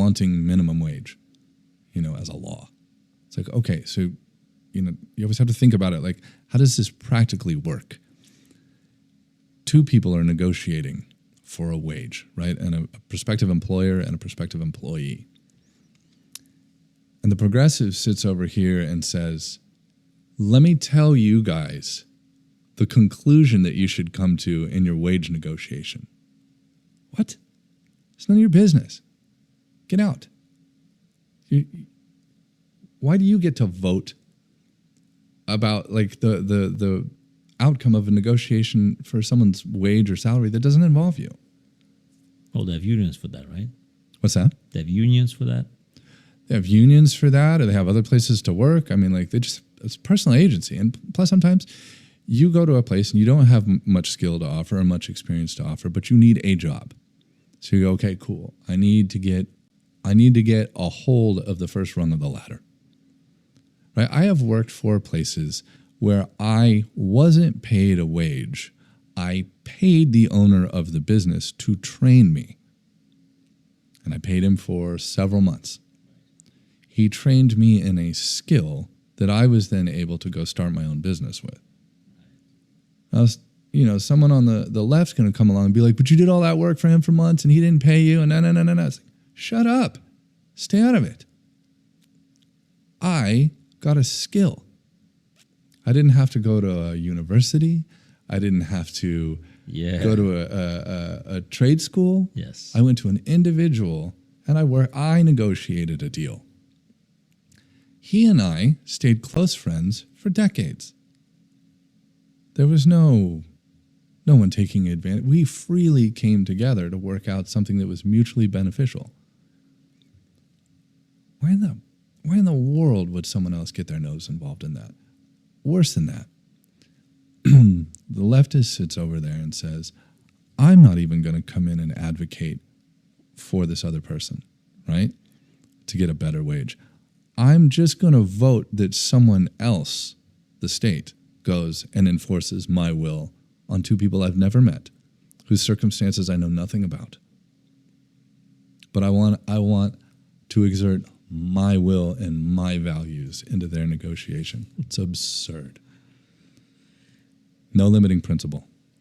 wanting minimum wage, as a law. It's like, okay, so, you always have to think about it. Like, how does this practically work? Two people are negotiating for a wage, right? And a prospective employer and a prospective employee. And the progressive sits over here and says, let me tell you guys the conclusion that you should come to in your wage negotiation. What? It's none of your business. Get out. Why do you get to vote about like the outcome of a negotiation for someone's wage or salary that doesn't involve you? Oh, they have unions for that, right? What's that? They have unions for that? They have unions for that, or they have other places to work. I mean, like, it's personal agency. And plus, sometimes you go to a place and you don't have much skill to offer or much experience to offer, but you need a job. So you go, okay, cool. I need to get a hold of the first rung of the ladder. Right? I have worked for places where I wasn't paid a wage. I paid the owner of the business to train me. And I paid him for several months. He trained me in a skill that I was then able to go start my own business with. Someone on the left's going to come along and be like, but you did all that work for him for months and he didn't pay you. And no. It's like, shut up. Stay out of it. I got a skill. I didn't have to go to a university. I didn't have to go to a trade school. Yes. I went to an individual and I negotiated a deal. He and I stayed close friends for decades. There was no one taking advantage. We freely came together to work out something that was mutually beneficial. Why in the world would someone else get their nose involved in that? Worse than that, the leftist sits over there and says, I'm not even going to come in and advocate for this other person, right, to get a better wage. I'm just going to vote that someone else, the state, goes and enforces my will on two people I've never met, whose circumstances I know nothing about. But I want to exert my will and my values into their negotiation. It's absurd. No limiting principle.